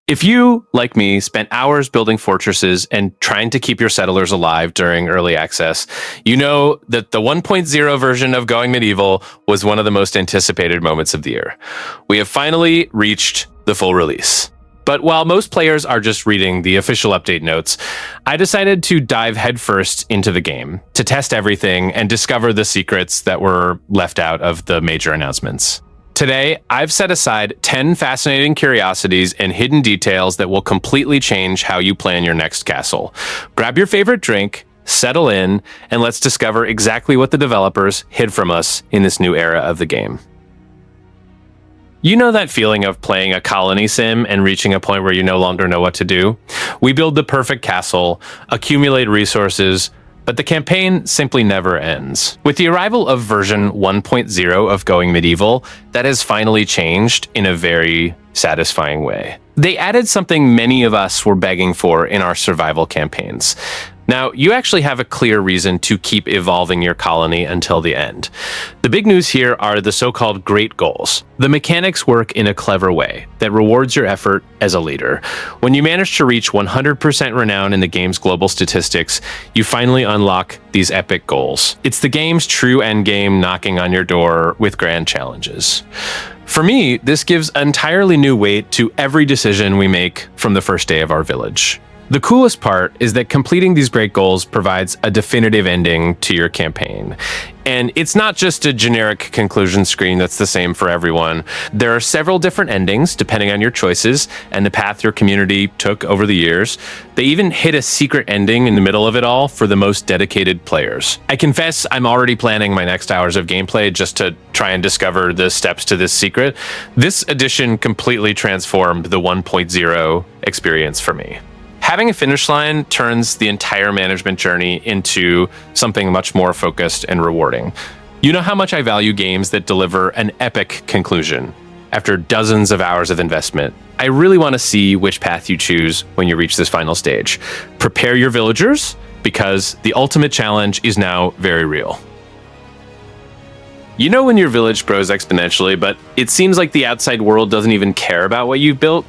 If you, like me, spent hours building fortresses and trying to keep your settlers alive during early access, you know that the 1.0 version of Going Medieval was one of the most anticipated moments of the year. We have finally reached the full release. But while most players are just reading the official update notes, I decided to dive headfirst into the game to test everything and discover the secrets that were left out of the major announcements. Today, I've set aside 10 fascinating curiosities and hidden details that will completely change how you plan your next castle. Grab your favorite drink, settle in, and let's discover exactly what the developers hid from us in this new era of the game. You know that feeling of playing a colony sim and reaching a point where you no longer know what to do? We build the perfect castle, accumulate resources, but the campaign simply never ends. With the arrival of version 1.0 of Going Medieval, that has finally changed in a very satisfying way. They added something many of us were begging for in our survival campaigns. Now, you actually have a clear reason to keep evolving your colony until the end. The big news here are the so-called great goals. The mechanics work in a clever way that rewards your effort as a leader. When you manage to reach 100% renown in the game's global statistics, you finally unlock these epic goals. It's the game's true endgame knocking on your door with grand challenges. For me, this gives entirely new weight to every decision we make from the first day of our village. The coolest part is that completing these great goals provides a definitive ending to your campaign. And it's not just a generic conclusion screen that's the same for everyone. There are several different endings depending on your choices and the path your community took over the years. They even hit a secret ending in the middle of it all for the most dedicated players. I confess I'm already planning my next hours of gameplay just to try and discover the steps to this secret. This edition completely transformed the 1.0 experience for me. Having a finish line turns the entire management journey into something much more focused and rewarding. You know how much I value games that deliver an epic conclusion after dozens of hours of investment. I really want to see which path you choose when you reach this final stage. Prepare your villagers, because the ultimate challenge is now very real. You know when your village grows exponentially, but it seems like the outside world doesn't even care about what you've built?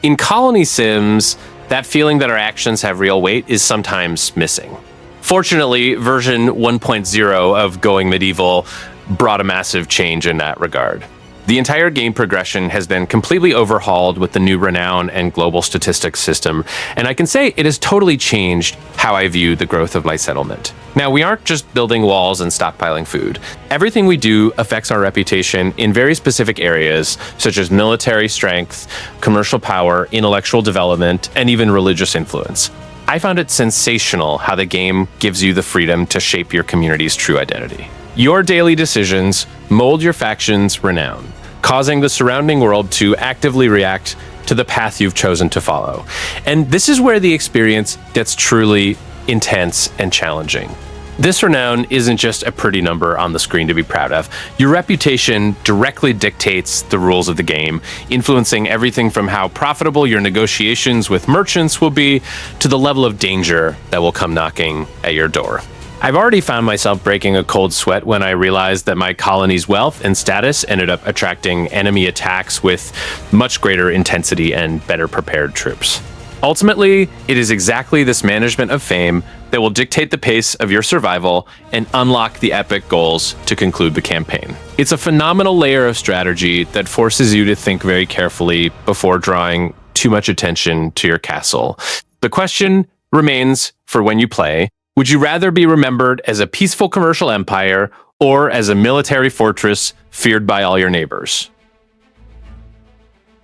In colony sims, that feeling that our actions have real weight is sometimes missing. Fortunately, version 1.0 of Going Medieval brought a massive change in that regard. The entire game progression has been completely overhauled with the new renown and global statistics system, and I can say it has totally changed how I view the growth of my settlement. Now, we aren't just building walls and stockpiling food. Everything we do affects our reputation in very specific areas, such as military strength, commercial power, intellectual development, and even religious influence. I found it sensational how the game gives you the freedom to shape your community's true identity. Your daily decisions mold your faction's renown, causing the surrounding world to actively react to the path you've chosen to follow. And this is where the experience gets truly intense and challenging. This renown isn't just a pretty number on the screen to be proud of. Your reputation directly dictates the rules of the game, influencing everything from how profitable your negotiations with merchants will be to the level of danger that will come knocking at your door. I've already found myself breaking a cold sweat when I realized that my colony's wealth and status ended up attracting enemy attacks with much greater intensity and better prepared troops. Ultimately, it is exactly this management of fame that will dictate the pace of your survival and unlock the epic goals to conclude the campaign. It's a phenomenal layer of strategy that forces you to think very carefully before drawing too much attention to your castle. The question remains for when you play: would you rather be remembered as a peaceful commercial empire or as a military fortress feared by all your neighbors?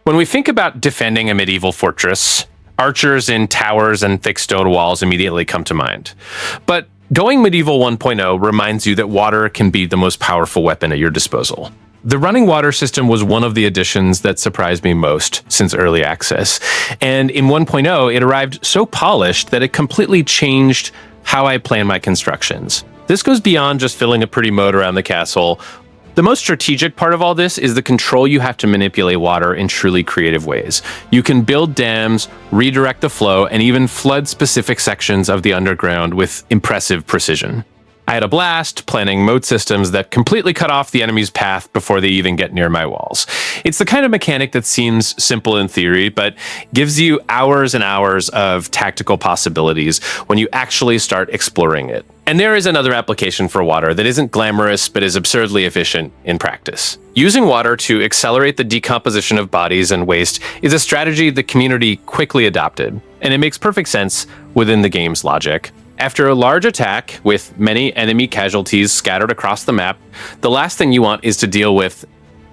When we think about defending a medieval fortress, archers in towers and thick stone walls immediately come to mind. But Going Medieval 1.0 reminds you that water can be the most powerful weapon at your disposal. The running water system was one of the additions that surprised me most since early access. And in 1.0, it arrived so polished that it completely changed how I plan my constructions. This goes beyond just filling a pretty moat around the castle. The most strategic part of all this is the control you have to manipulate water in truly creative ways. You can build dams, redirect the flow, and even flood specific sections of the underground with impressive precision. I had a blast planning moat systems that completely cut off the enemy's path before they even get near my walls. It's the kind of mechanic that seems simple in theory, but gives you hours and hours of tactical possibilities when you actually start exploring it. And there is another application for water that isn't glamorous but is absurdly efficient in practice. Using water to accelerate the decomposition of bodies and waste is a strategy the community quickly adopted, and it makes perfect sense within the game's logic. After a large attack with many enemy casualties scattered across the map, the last thing you want is to deal with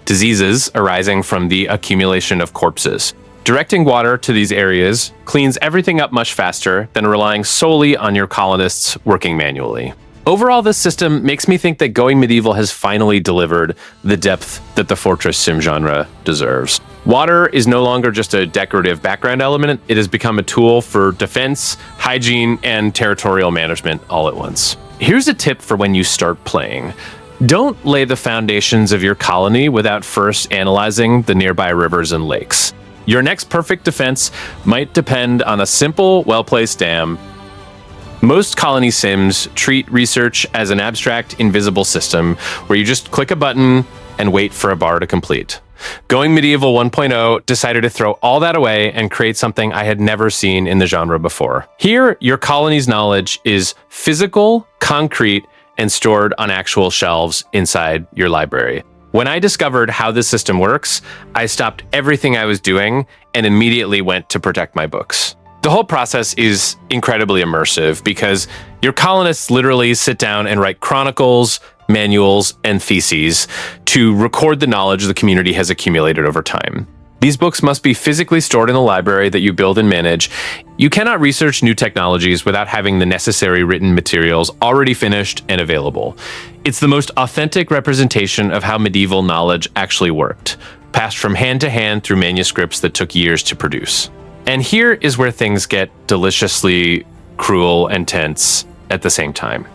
diseases arising from the accumulation of corpses. Directing water to these areas cleans everything up much faster than relying solely on your colonists working manually. Overall, this system makes me think that Going Medieval has finally delivered the depth that the Fortress Sim genre deserves. Water is no longer just a decorative background element, it has become a tool for defense, hygiene, and territorial management all at once. Here's a tip for when you start playing. Don't lay the foundations of your colony without first analyzing the nearby rivers and lakes. Your next perfect defense might depend on a simple, well-placed dam. Most colony sims treat research as an abstract, invisible system where you just click a button and wait for a bar to complete. Going Medieval 1.0 decided to throw all that away and create something I had never seen in the genre before. Here, your colony's knowledge is physical, concrete, and stored on actual shelves inside your library. When I discovered how this system works, I stopped everything I was doing and immediately went to protect my books. The whole process is incredibly immersive because your colonists literally sit down and write chronicles, manuals, and theses to record the knowledge the community has accumulated over time. These books must be physically stored in the library that you build and manage. You cannot research new technologies without having the necessary written materials already finished and available. It's the most authentic representation of how medieval knowledge actually worked, passed from hand to hand through manuscripts that took years to produce. And here is where things get deliciously cruel and tense at the same time.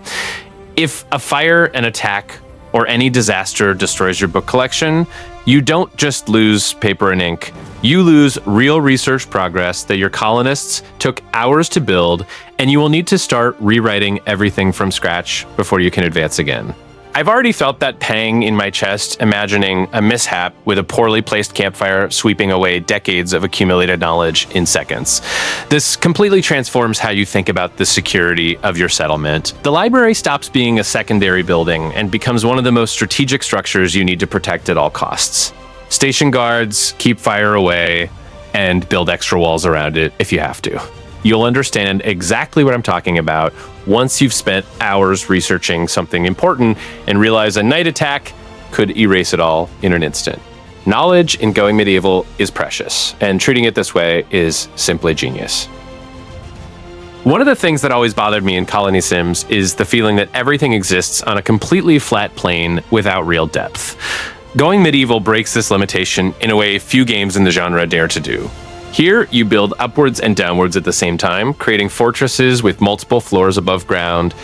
If a fire, an attack, or any disaster destroys your book collection, you don't just lose paper and ink. You lose real research progress that your colonists took hours to build, and you will need to start rewriting everything from scratch before you can advance again. I've already felt that pang in my chest imagining a mishap with a poorly placed campfire sweeping away decades of accumulated knowledge in seconds. This completely transforms how you think about the security of your settlement. The library stops being a secondary building and becomes one of the most strategic structures you need to protect at all costs. Station guards, keep fire away, and build extra walls around it if you have to. You'll understand exactly what I'm talking about once you've spent hours researching something important and realize a night attack could erase it all in an instant. Knowledge in Going Medieval is precious, and treating it this way is simply genius. One of the things that always bothered me in Colony Sims is the feeling that everything exists on a completely flat plane without real depth. Going Medieval breaks this limitation in a way few games in the genre dare to do. Here, you build upwards and downwards at the same time, creating fortresses with multiple floors above ground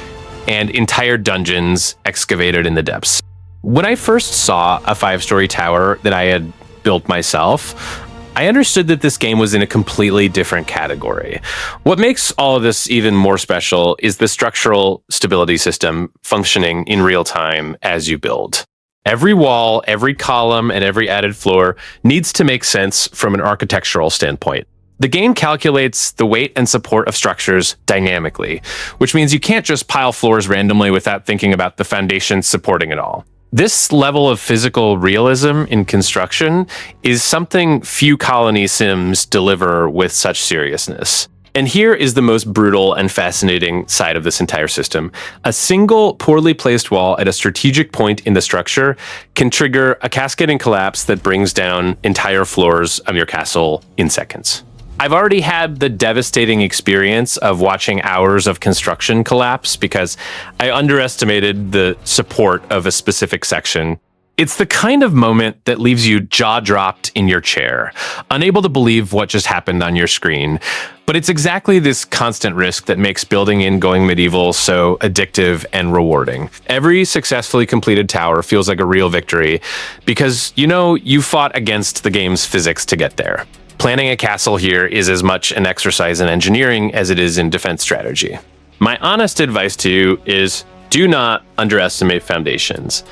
and entire dungeons excavated in the depths. When I first saw a 5-story tower that I had built myself, I understood that this game was in a completely different category. What makes all of this even more special is the structural stability system functioning in real time as you build. Every wall, every column, and every added floor needs to make sense from an architectural standpoint. The game calculates the weight and support of structures dynamically, which means you can't just pile floors randomly without thinking about the foundation supporting it all. This level of physical realism in construction is something few colony sims deliver with such seriousness. And here is the most brutal and fascinating side of this entire system. A single poorly placed wall at a strategic point in the structure can trigger a cascading collapse that brings down entire floors of your castle in seconds. I've already had the devastating experience of watching hours of construction collapse because I underestimated the support of a specific section. It's the kind of moment that leaves you jaw-dropped in your chair, unable to believe what just happened on your screen. But it's exactly this constant risk that makes building in Going Medieval so addictive and rewarding. Every successfully completed tower feels like a real victory because you fought against the game's physics to get there. Planning a castle here is as much an exercise in engineering as it is in defense strategy. My honest advice to you is Do not underestimate foundations.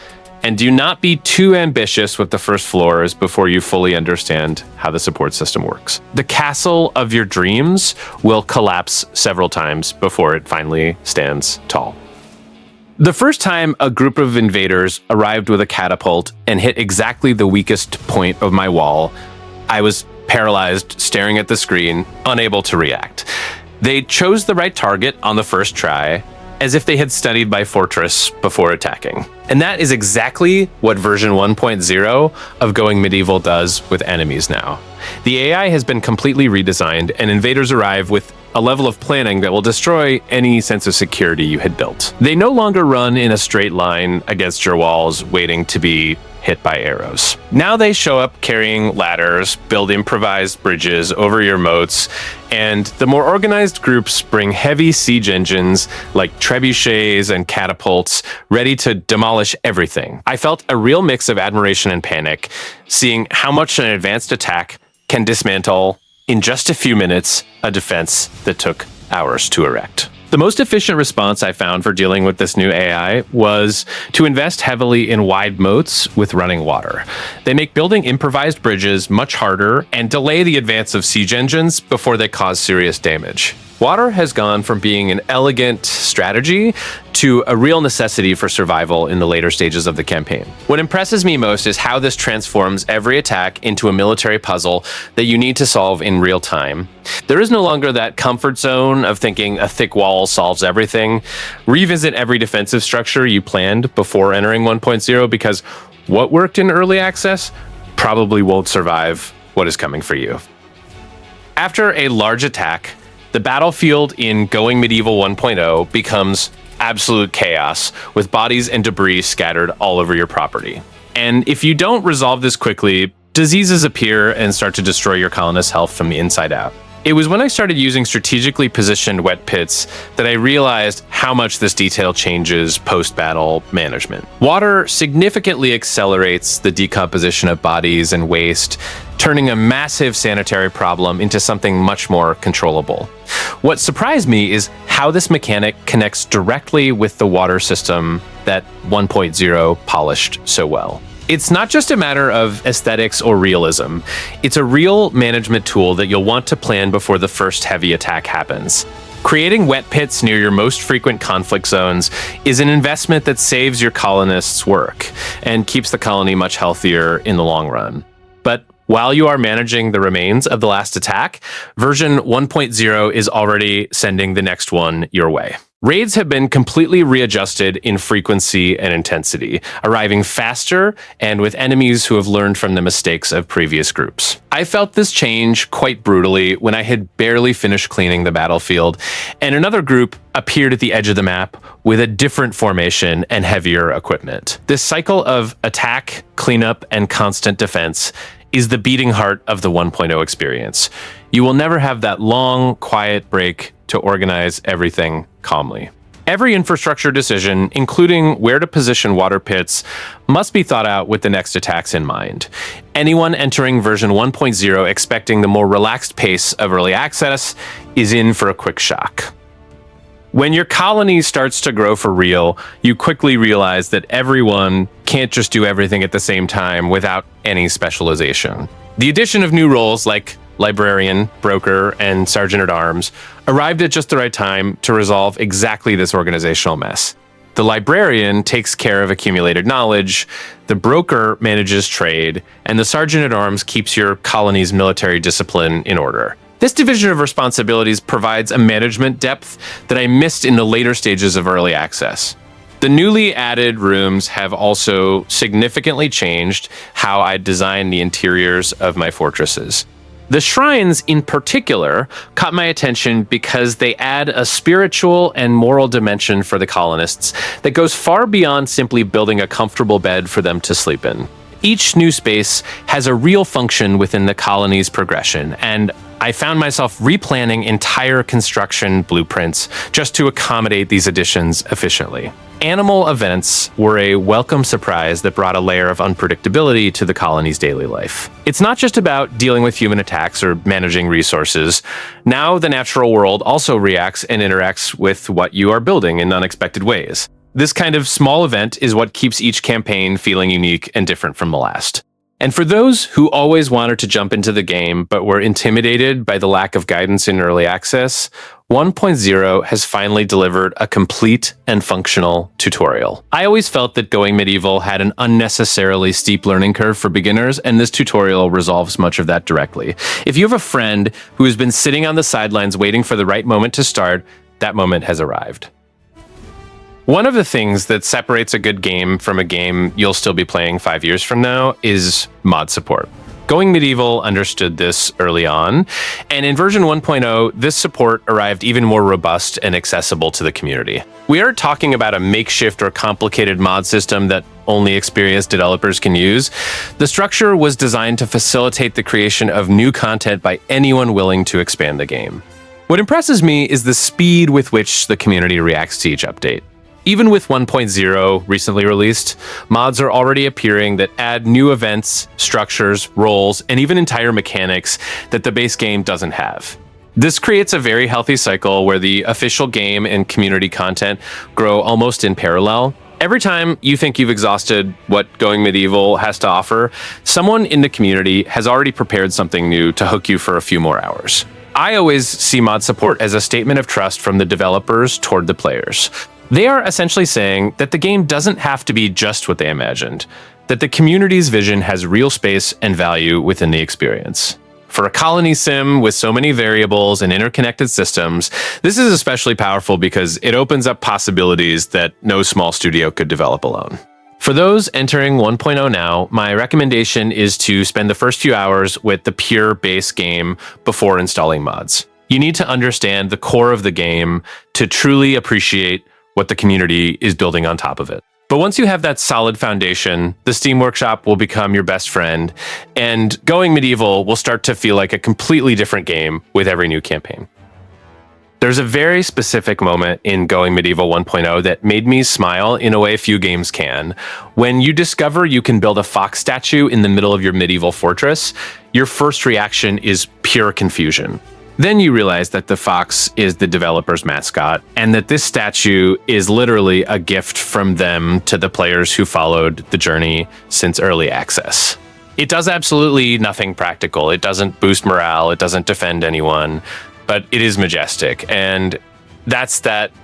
And do not be too ambitious with the first floors before you fully understand how the support system works. The castle of your dreams will collapse several times before it finally stands tall. The first time a group of invaders arrived with a catapult and hit exactly the weakest point of my wall, I was paralyzed, staring at the screen, unable to react. They chose the right target on the first try, as if they had studied my fortress before attacking. And that is exactly what version 1.0 of Going Medieval does with enemies now. The AI has been completely redesigned, and invaders arrive with a level of planning that will destroy any sense of security you had built. They no longer run in a straight line against your walls, waiting to be hit by arrows. Now they show up carrying ladders, build improvised bridges over your moats, and the more organized groups bring heavy siege engines like trebuchets and catapults ready to demolish everything. I felt a real mix of admiration and panic, seeing how much an advanced attack can dismantle in just a few minutes a defense that took hours to erect. The most efficient response I found for dealing with this new AI was to invest heavily in wide moats with running water. They make building improvised bridges much harder and delay the advance of siege engines before they cause serious damage. Water has gone from being an elegant strategy to a real necessity for survival in the later stages of the campaign. What impresses me most is how this transforms every attack into a military puzzle that you need to solve in real time. There is no longer that comfort zone of thinking a thick wall solves everything. Revisit every defensive structure you planned before entering 1.0, because what worked in early access probably won't survive what is coming for you. After a large attack, the battlefield in Going Medieval 1.0 becomes absolute chaos, with bodies and debris scattered all over your property. And if you don't resolve this quickly, diseases appear and start to destroy your colonists' health from the inside out. It was when I started using strategically positioned wet pits that I realized how much this detail changes post-battle management. Water significantly accelerates the decomposition of bodies and waste, turning a massive sanitary problem into something much more controllable. What surprised me is how this mechanic connects directly with the water system that 1.0 polished so well. It's not just a matter of aesthetics or realism. It's a real management tool that you'll want to plan before the first heavy attack happens. Creating wet pits near your most frequent conflict zones is an investment that saves your colonists work and keeps the colony much healthier in the long run. But while you are managing the remains of the last attack, version 1.0 is already sending the next one your way. Raids have been completely readjusted in frequency and intensity, arriving faster and with enemies who have learned from the mistakes of previous groups. I felt this change quite brutally when I had barely finished cleaning the battlefield, and another group appeared at the edge of the map with a different formation and heavier equipment. This cycle of attack, cleanup, and constant defense is the beating heart of the 1.0 experience. You will never have that long, quiet break to organize everything calmly. Every infrastructure decision, including where to position water pits, must be thought out with the next attacks in mind. Anyone entering version 1.0 expecting the more relaxed pace of early access is in for a quick shock. When your colony starts to grow for real, you quickly realize that everyone can't just do everything at the same time without any specialization. The addition of new roles like librarian, broker, and sergeant-at-arms arrived at just the right time to resolve exactly this organizational mess. The librarian takes care of accumulated knowledge, the broker manages trade, and the sergeant-at-arms keeps your colony's military discipline in order. This division of responsibilities provides a management depth that I missed in the later stages of early access. The newly added rooms have also significantly changed how I design the interiors of my fortresses. The shrines in particular caught my attention because they add a spiritual and moral dimension for the colonists that goes far beyond simply building a comfortable bed for them to sleep in. Each new space has a real function within the colony's progression, and I found myself replanning entire construction blueprints just to accommodate these additions efficiently. Animal events were a welcome surprise that brought a layer of unpredictability to the colony's daily life. It's not just about dealing with human attacks or managing resources. Now the natural world also reacts and interacts with what you are building in unexpected ways. This kind of small event is what keeps each campaign feeling unique and different from the last. And for those who always wanted to jump into the game but were intimidated by the lack of guidance in early access, 1.0 has finally delivered a complete and functional tutorial. I always felt that Going Medieval had an unnecessarily steep learning curve for beginners, and this tutorial resolves much of that directly. If you have a friend who has been sitting on the sidelines waiting for the right moment to start, that moment has arrived. One of the things that separates a good game from a game you'll still be playing 5 years from now is mod support. Going Medieval understood this early on, and in version 1.0, this support arrived even more robust and accessible to the community. We aren't talking about a makeshift or complicated mod system that only experienced developers can use. The structure was designed to facilitate the creation of new content by anyone willing to expand the game. What impresses me is the speed with which the community reacts to each update. Even with 1.0 recently released, mods are already appearing that add new events, structures, roles, and even entire mechanics that the base game doesn't have. This creates a very healthy cycle where the official game and community content grow almost in parallel. Every time you think you've exhausted what Going Medieval has to offer, someone in the community has already prepared something new to hook you for a few more hours. I always see mod support as a statement of trust from the developers toward the players. They are essentially saying that the game doesn't have to be just what they imagined, that the community's vision has real space and value within the experience. For a colony sim with so many variables and interconnected systems, this is especially powerful because it opens up possibilities that no small studio could develop alone. For those entering 1.0 now, my recommendation is to spend the first few hours with the pure base game before installing mods. You need to understand the core of the game to truly appreciate what the community is building on top of it. But once you have that solid foundation, the Steam Workshop will become your best friend, and Going Medieval will start to feel like a completely different game with every new campaign. There's a very specific moment in Going Medieval 1.0 that made me smile in a way few games can. When you discover you can build a fox statue in the middle of your medieval fortress, your first reaction is pure confusion. Then you realize that the fox is the developer's mascot, and that this statue is literally a gift from them to the players who followed the journey since early access. It does absolutely nothing practical. It doesn't boost morale, it doesn't defend anyone, but it is majestic. And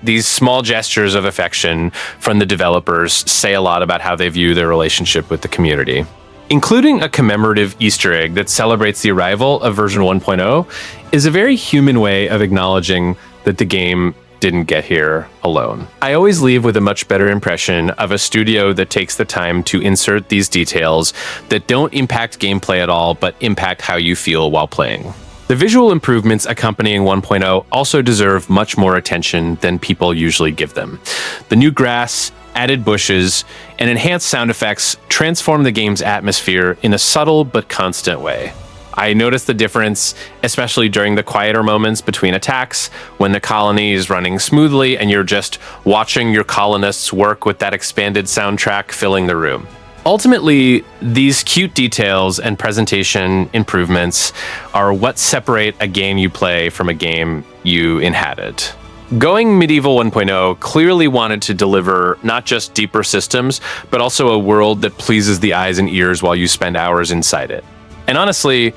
these small gestures of affection from the developers say a lot about how they view their relationship with the community. Including a commemorative Easter egg that celebrates the arrival of version 1.0 is a very human way of acknowledging that the game didn't get here alone. I always leave with a much better impression of a studio that takes the time to insert these details that don't impact gameplay at all, but impact how you feel while playing. The visual improvements accompanying 1.0 also deserve much more attention than people usually give them. The new grass, added bushes, and enhanced sound effects transform the game's atmosphere in a subtle but constant way. I noticed the difference, especially during the quieter moments between attacks, when the colony is running smoothly and you're just watching your colonists work with that expanded soundtrack filling the room. Ultimately, these cute details and presentation improvements are what separate a game you play from a game you inhabit. Going Medieval 1.0 clearly wanted to deliver not just deeper systems, but also a world that pleases the eyes and ears while you spend hours inside it. And honestly,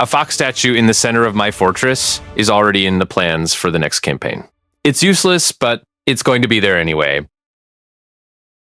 a fox statue in the center of my fortress is already in the plans for the next campaign. It's useless, but it's going to be there anyway.